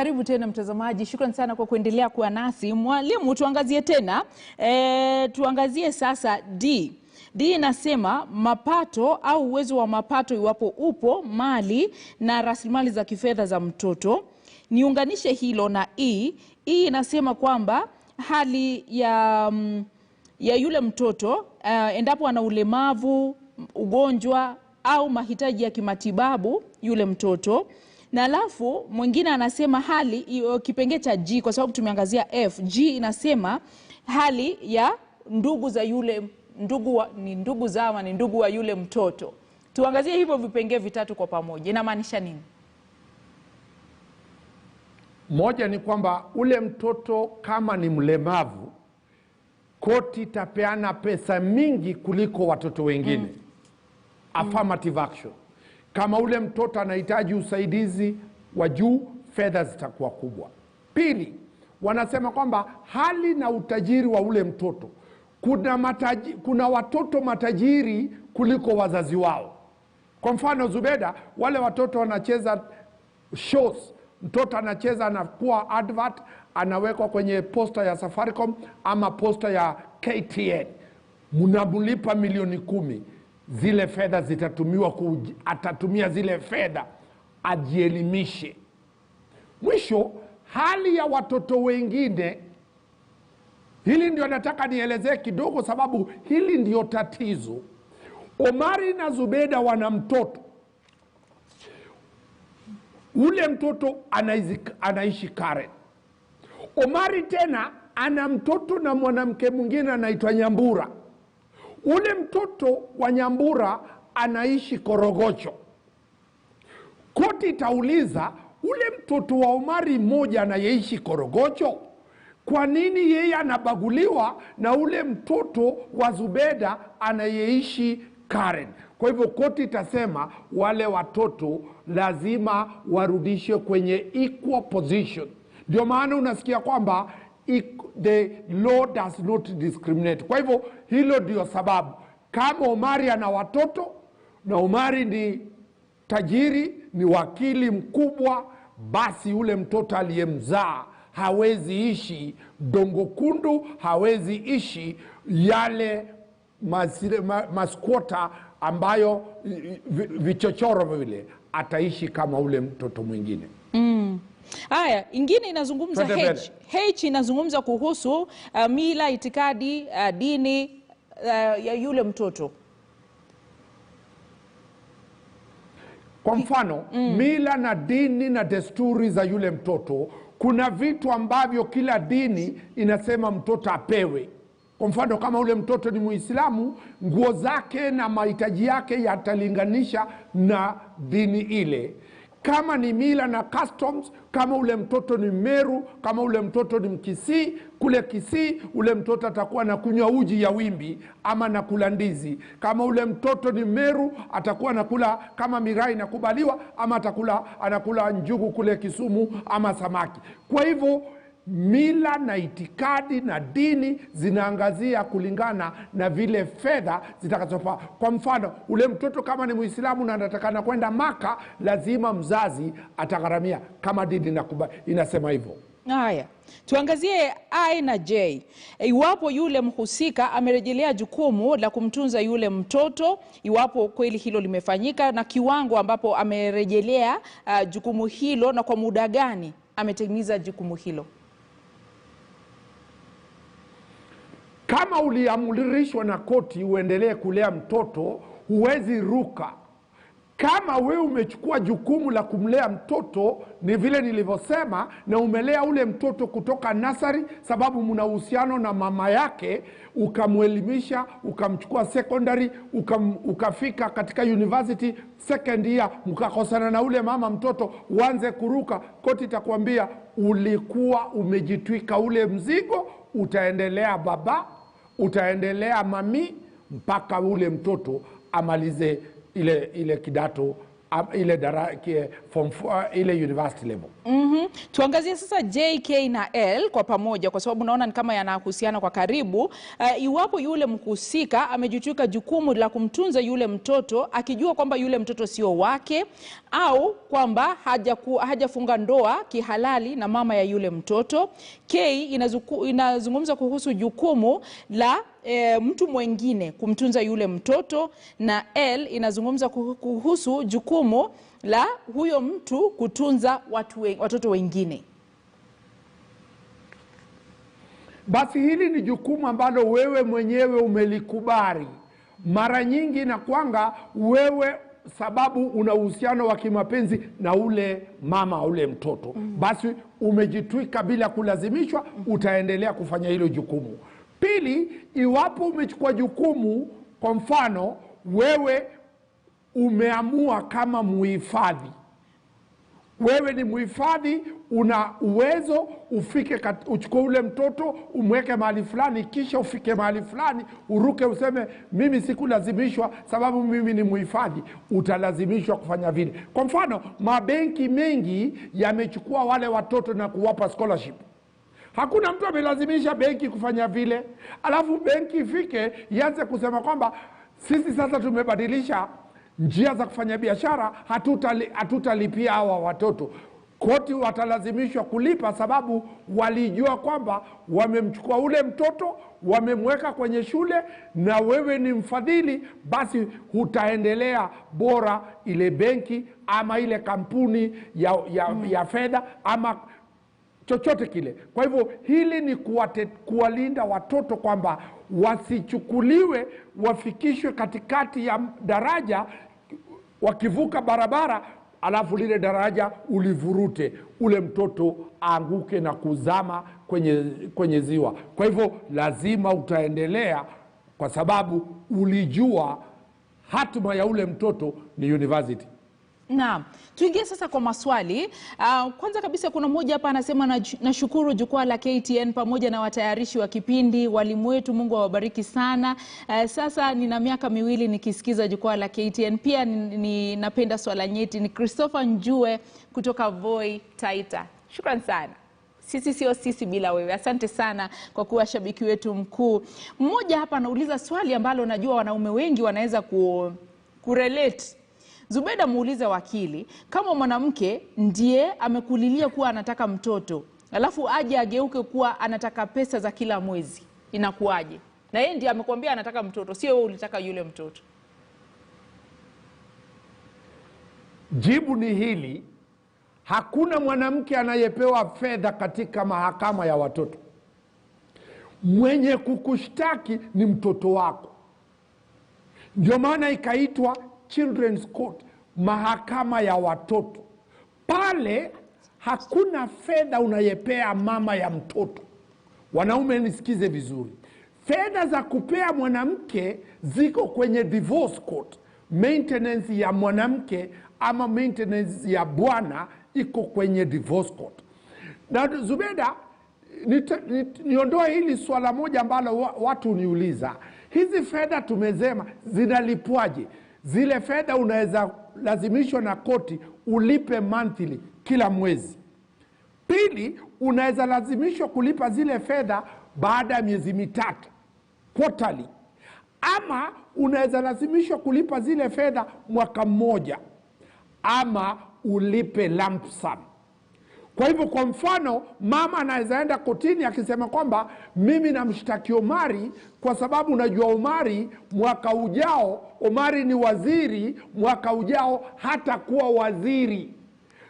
karibu tena mtazamaji. Shukrani sana kwa kuendelea kuwa nasi. Mwalimu, tuangazie tena. Tuangazie sasa D. D inasema mapato au uwezo wa mapato iwapo upo mali na rasilimali za kifedha za mtoto. Niunganishe hilo na E. E inasema kwamba hali ya yule mtoto endapo ana ulemavu, ugonjwa au mahitaji ya kimatibabu yule mtoto. Na alafu mwingine anasema hali kipengele cha G, kwa sababu tumeangazia F. G inasema hali ya ndugu za yule ndugu wa yule mtoto. Tuangazie hivyo vipengele vitatu kwa pamoja. Inamaanisha nini? Moja ni kwamba ule mtoto kama ni mlemavu, koti tapeana pesa mingi kuliko watoto wengine. Affirmative action. Kama ule mtoto anahitaji usaidizi wa juu, fedha zitakuwa kubwa. Pili, wanasema kwamba hali na utajiri wa ule mtoto. Kuna watoto matajiri kuliko wazazi wao. Kwa mfano Zubeda, wale watoto wanacheza shows, mtoto anacheza anakuwa advert, anawekwa kwenye posta ya Safaricom ama posta ya KTN. Mnamulipa milioni 10. Zile fedha zitatumiwa atatumia zile fedha ajielimishe. Mwisho, hali ya watoto wengine. Hili ndio nataka nielezee kidogo, sababu hili ndio tatizo. Omari na Zubeda wana mtoto. Ule mtoto anaishi Karen. Omari tena ana mtoto na mwanamke mwingine anaitwa Nyambura. Ule mtoto wa Nyambura anaishi Korogocho. Koti itauliza, ule mtoto wa Omari mmoja anayeishi Korogocho, kwa nini yeye anabaguliwa na ule mtoto wa Zubeda anayeishi Karen? Kwa hivyo koti itasema wale watoto lazima warudishwe kwenye equal position. Ndio maana unasikia kwamba the law does not discriminate. Kwa hivyo hilo ndio sababu. Kama Omari ana watoto na Omari ni tajiri, ni wakili mkubwa, basi ule mtoto aliyemzaa hawezi ishi Dongo Kundu, hawezi ishi yale maskwota ambayo vichochoro vile, ataishi kama ule mtoto mwingine. Haya, ingine inazungumza H. H inazungumza kuhusu mila, itikadi, dini ya yule mtoto. Kwa mfano, mila na dini na desturi za yule mtoto, kuna vitu ambavyo kila dini inasema mtoto apewe. Kwa mfano, kama ule mtoto ni Muislamu, nguo zake na mahitaji yake yatalinganisha na dini ile. Kama ni mila na customs, kama ule mtoto ni Meru, kama ule mtoto ni Mkisii, kule Kisii ule mtoto atakuwa na kunywa uji ya wimbi ama nakula ndizi. Kama ule mtoto ni Meru, atakuwa nakula kama mirai nakubaliwa, ama anakula njugu kule Kisumu ama samaki. Kwa hivyo mila na itikadi na dini zinaangazia kulingana na vile fedha zitakazofaa. Kwa mfano, ule mtoto kama ni Muislamu na anatakana kwenda Maka, lazima mzazi atagharamia, kama dini inasema hivyo. Haya, tuangazie I na J. Iwapo yule mhusika amerejelea jukumu la kumtunza yule mtoto, iwapo kweli hilo limefanyika, na kiwango ambapo amerejelea jukumu hilo, na kwa muda gani ametimiza jukumu hilo. Kama uliamrishwa na koti uendelee kulea mtoto, huwezi ruka. Kama wewe umechukua jukumu la kumlea mtoto, ni vile nilivyosema, na umelea ule mtoto kutoka nasari, sababu mna uhusiano na mama yake, ukamwelimisha, ukamchukua secondary, ukafika katika university second year, mkakosana na ule mama mtoto, uanze kuruka, koti itakwambia ulikuwa umejitwika ule mzigo, utaendelea baba, utaendelea mami, mpaka ule mtoto amalize ile kidato ile university level. Tuangazie sasa J, K na L kwa pamoja, kwa sababu naona ni kama yanahusiana kwa karibu. Iwapo yule mhusika amejitwika jukumu la kumtunza yule mtoto akijua kwamba yule mtoto sio wake, au kwamba hajafunga ndoa kihalali na mama ya yule mtoto. K inazungumza kuhusu jukumu la mtu mwingine kumtunza yule mtoto, na L inazungumza kuhusu jukumu la huyo mtu kutunza watoto wengine. Basi hili ni jukumu ambalo wewe mwenyewe umelikubali. Mara nyingi na kwanga wewe, sababu una uhusiano wa kimapenzi na ule mama ule mtoto, basi umejitwika bila kulazimishwa, utaendelea kufanya hilo jukumu. Pili, iwapo umechukua jukumu, kwa mfano wewe umeamua kama muhifadhi, wewe ni muhifadhi, una uwezo ufike uchukue ule mtoto umweke mahali fulani, kisha ufike mahali fulani uruke useme mimi sikulazimishwa sababu mimi ni muhifadhi, utalazimishwa kufanya vile. Kwa mfano, mabenki mengi yamechukua wale watoto na kuwapa scholarship. Hakuna mtu amelazimisha benki kufanya vile. Alafu benki ifike ianze kusema kwamba sisi sasa tumebadilisha njia za kufanya biashara, hatutalipia hawa watoto. Koti watalazimishwa kulipa sababu walijua kwamba wamemchukua ule mtoto, wamemweka kwenye shule, na wewe ni mfadhili, basi hutaendelea bora ile benki ama ile kampuni ya fedha ama chochote kile. Kwa hivyo hili ni kuwalinda watoto kwamba wasichukuliwe wafikishwe katikati ya daraja, wakivuka barabara alafu lile daraja ulivurute, ule mtoto aanguke na kuzama kwenye ziwa. Kwa hivyo lazima utaendelea, kwa sababu ulijua hatima ya ule mtoto ni university. Naam, tuingie sasa kwa maswali. Kwanza kabisa kuna mmoja hapa anasema, nashukuru Jukwaa la KTN pamoja na watayarishi wa kipindi, walimu wetu, Mungu awabariki sana. Sasa nina miaka 2 nikisikiza Jukwaa la KTN. Pia ninapenda swala nyeti. Ni Christopher Njue kutoka Voi, Taita. Shukran sana. Sisi sio sisi bila wewe. Asante sana kwa kuwa shabiki wetu mkuu. Mmoja hapa anauliza swali ambalo najua wanaume wengi wanaweza kurelate. Zubeda muuliza wakili, kama mwanamke ndiye amekulilia kuwa anataka mtoto, alafu aje ageuke kuwa anataka pesa za kila mwezi, inakuaje? Na yeye ndiye amekwambia anataka mtoto, sio wewe ulitaka yule mtoto. Jibu ni hili: hakuna mwanamke anayepewa fedha katika mahakama ya watoto. Mwenye kukushtaki ni mtoto wako. Ndio maana ikaitwa Children's Court, mahakama ya watoto. Pale hakuna fedha unayepea mama ya mtoto. Wanaume nisikize vizuri. Fedha za kupea mwanamke ziko kwenye divorce court. Maintenance ya mwanamke ama maintenance ya bwana iko kwenye divorce court. Na Zubeda, niondoe hili swala moja ambalo watu niuliza. Hizi fedha tumesema zinalipwaje? Zile fedha unaweza lazimishwa na koti ulipe monthly, kila mwezi. Pili, unaweza lazimishwa kulipa zile fedha baada ya miezi 3, quarterly. Ama unaweza lazimishwa kulipa zile fedha mwaka mmoja, ama ulipe lump sum. Kwa hivyo, kwa mfano, mama anaweza enda kotini akisema kwamba mimi namshtaki Omari kwa sababu najua Omari mwaka ujao, Omari ni waziri, mwaka ujao hata kuwa waziri,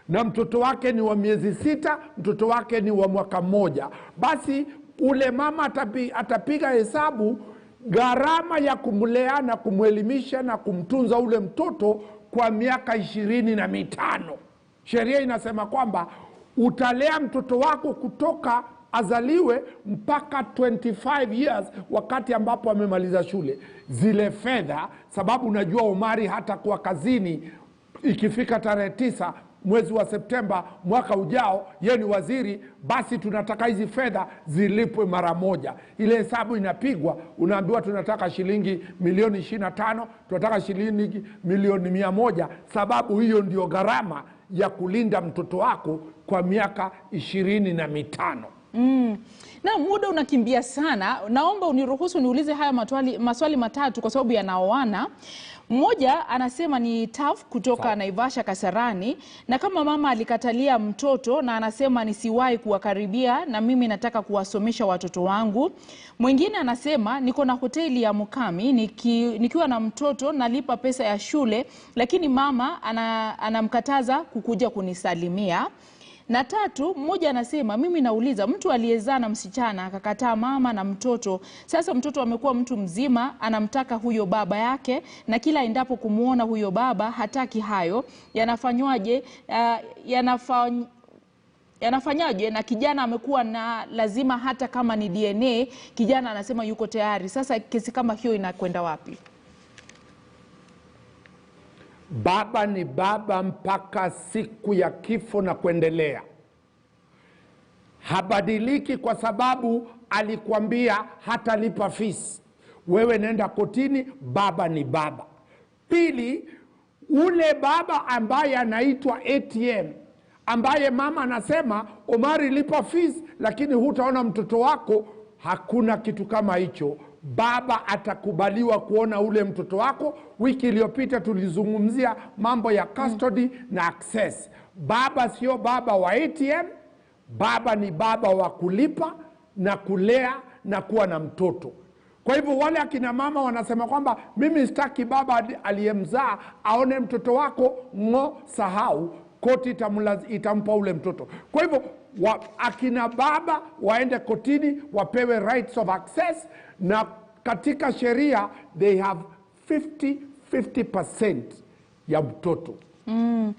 na mtoto wake ni wa miezi 6, mtoto wake ni wa mwaka mmoja. Basi ule mama atapiga hesabu gharama ya kumlea na kumwelimisha na kumtunza ule mtoto kwa miaka 25. Sheria inasema kwamba utalea mtoto wako kutoka azaliwe mpaka 25 years, wakati ambapo amemaliza shule. Zile fedha, sababu unajua Omari hata kuwa kazini ikifika tarehe 9 mwezi wa Septemba mwaka ujao, yeye ni waziri, basi tunataka hizi fedha zilipwe mara moja. Ile hesabu inapigwa, unaambiwa tunataka shilingi milioni 25, tunataka shilingi milioni 100, sababu hiyo ndio gharama ya kulinda mtoto wako kwa miaka 25. Na muda unakimbia sana. Naomba uniruhusu niulize haya maswali matatu kwa sababu yanaoana. Mmoja anasema ni Taf kutoka Naivasha Kasarani, na kama mama alikatalia mtoto na anasema nisiwahi kuwakaribia na mimi nataka kuwasomesha watoto wangu. Mwingine anasema niko na hoteli ya Mukami, nikiwa na mtoto nalipa pesa ya shule, lakini mama anamkataza kukuja kunisalimia. Na tatu, mmoja anasema mimi nauliza, mtu aliyezaa na msichana akakataa mama na mtoto, sasa mtoto amekuwa mtu mzima, anamtaka huyo baba yake, na kila endapo kumuona huyo baba hataki hayo, yanafanywaje? Yanafanyaje? Na kijana amekuwa na lazima, hata kama ni DNA, kijana anasema yuko tayari. Sasa kesi kama hiyo inakwenda wapi? Baba ni baba mpaka siku ya kifo na kuendelea. Habadiliki kwa sababu alikwambia hatalipa fees. Wewe nenda kotini, baba ni baba. Pili, ule baba ambaye anaitwa ATM, ambaye mama anasema Omari lipa fees lakini hutaona mtoto wako, hakuna kitu kama hicho. Baba atakubaliwa kuona ule mtoto wako. Wiki iliyopita tulizungumzia mambo ya custody na access. Baba sio baba wa ATM, baba ni baba wa kulipa na kulea na kuwa na mtoto. Kwa hivyo wale akina mama wanasema kwamba mimi sitaki baba aliyemzaa aone mtoto wako, sahau, koti itampa ule mtoto. Kwa hivyo akina baba waende kotini, wapewe rights of access, na katika sheria they have 50% ya mtoto.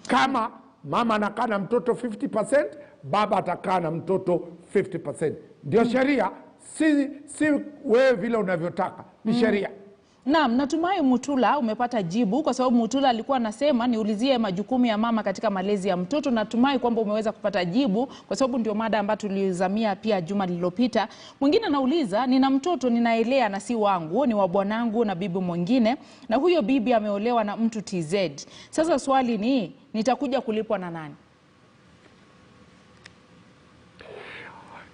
Kama mama anakaa na mtoto 50%, baba atakaa na mtoto 50%. Ndio sheria, si wewe vile unavyotaka, ni sheria. Naam, natumai Mutula umepata jibu, kwa sababu Mutula alikuwa anasema niulizie majukumu ya mama katika malezi ya mtoto. Natumai kwamba umeweza kupata jibu, kwa sababu ndio mada ambayo tulizamia pia juma lililopita. Mwingine anauliza, nina mtoto ninaelea na si wangu, ni wa bwanangu na bibi mwingine, na huyo bibi ameolewa na mtu TZ. Sasa swali ni, nitakuja kulipwa na nani?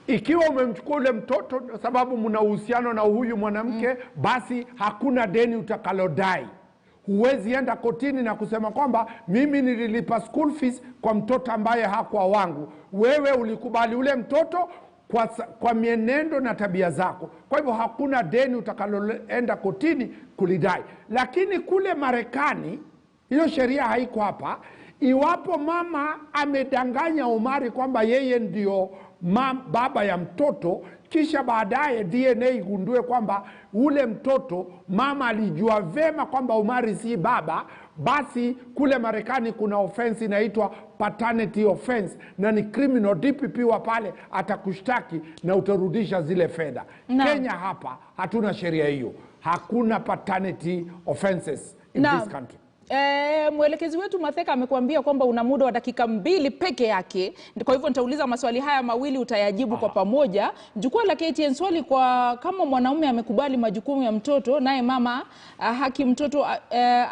Ikiwa umemchukua ule mtoto sababu mna uhusiano na huyu mwanamke, basi hakuna deni utakalodai. Huwezi enda kotini na kusema kwamba mimi nililipa school fees kwa mtoto ambaye hakuwa wangu. Wewe ulikubali ule mtoto kwa mienendo na tabia zako. Kwa hivyo hakuna deni utakaloenda kotini kulidai. Lakini kule Marekani, hiyo sheria haiko hapa. Iwapo mama amedanganya Omari kwamba yeye ndio baba ya mtoto, kisha baadaye DNA igundue kwamba ule mtoto mama alijua vema kwamba Omari si baba, basi kule Marekani kuna offense inaitwa paternity offense, na ni criminal. DPP wa pale atakushtaki na utarudisha zile fedha. Kenya hapa hatuna sheria hiyo. Hakuna paternity offenses in this country. Mwelekezi wetu Matheka amekuambia kwamba una muda wa dakika 2 peke yake. Kwa hivyo nitauliza maswali haya mawili, utayajibu kwa pamoja. Jukwaa la KTN, swali kwa kama mwanaume amekubali majukumu ya mtoto, naye mama haki mtoto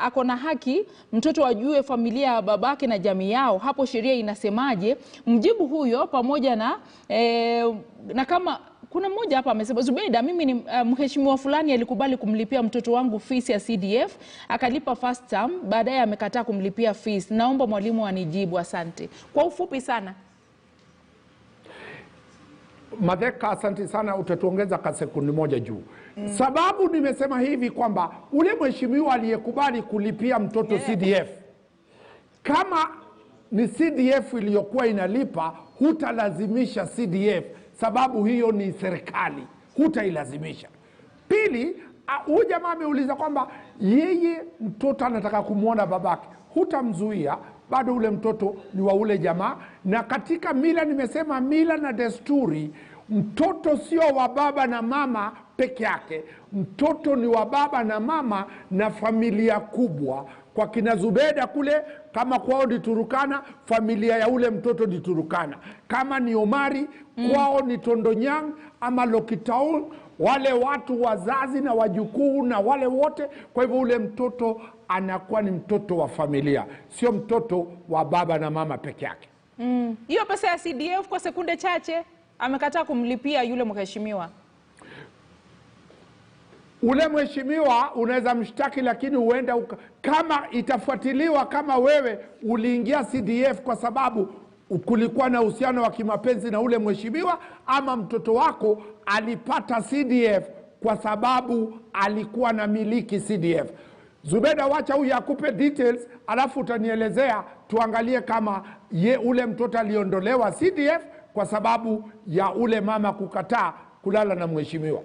ako na haki mtoto ajue familia ya babake na jamii yao, hapo sheria inasemaje? Mjibu huyo pamoja na kama kuna mmoja hapa amesema, Zubeida, mimi ni mheshimiwa fulani alikubali kumlipia mtoto wangu fees ya CDF, akalipa first term, baadaye amekataa kumlipia fees. Naomba mwalimu anijibu, asante. Kwa ufupi sana. Madheka, asante sana, utatuongeza kwa sekundi moja juu. Sababu nimesema hivi kwamba ule mheshimiwa aliyekubali kulipia mtoto CDF, kama ni CDF iliyokuwa inalipa, hutalazimisha CDF, sababu hiyo ni serikali, hutailazimisha. Pili, huyu jamaa ameuliza kwamba yeye mtoto anataka kumuona babake, hutamzuia, bado ule mtoto ni wa ule jamaa. Na katika mila, nimesema mila na desturi, mtoto sio wa baba na mama peke yake, mtoto ni wa baba na mama na familia kubwa. kwa kina Zubeda kule, kama kwao ni Turukana, familia ya ule mtoto ni Turukana. Kama ni Omari, kwao ni Tondonyang ama Lokitaul, wale watu wazazi na wajukuu na wale wote. Kwa hivyo ule mtoto anakuwa ni mtoto wa familia, sio mtoto wa baba na mama peke yake. Hiyo pesa ya CDF kwa sekunde chache amekataa kumlipia yule mheshimiwa. Ule mheshimiwa unaweza mshtaki, lakini huenda kama itafuatiliwa kama wewe uliingia CDF kwa sababu kulikuwa na uhusiano wa kimapenzi na ule mheshimiwa, ama mtoto wako alipata CDF kwa sababu alikuwa na miliki CDF. Zubeda, wacha huyu akupe details, alafu utanielezea tuangalie kama ule mtoto aliondolewa CDF kwa sababu ya ule mama kukataa kulala na mheshimiwa.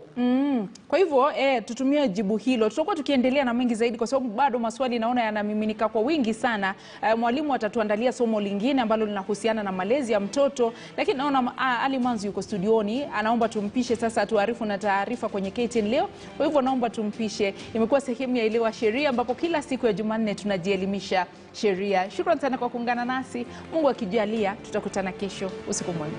Kwa hivyo tutumie jibu hilo. Tutakuwa tukiendelea na mengi zaidi kwa sababu bado maswali naona yanamiminika kwa wingi sana. Mwalimu atatuandalia somo lingine ambalo linahusiana na malezi ya mtoto, lakini naona Ali Manzi yuko studioni, anaomba tumpishe sasa tuarifu na taarifa kwenye KTN leo. Kwa hivyo naomba tumpishe. Imekuwa sehemu ya Elewa Sheria ambapo kila siku ya Jumanne tunajielimisha sheria. Shukrani sana kwa kuungana nasi. Mungu akijalia tutakutana kesho. Usiku mwema.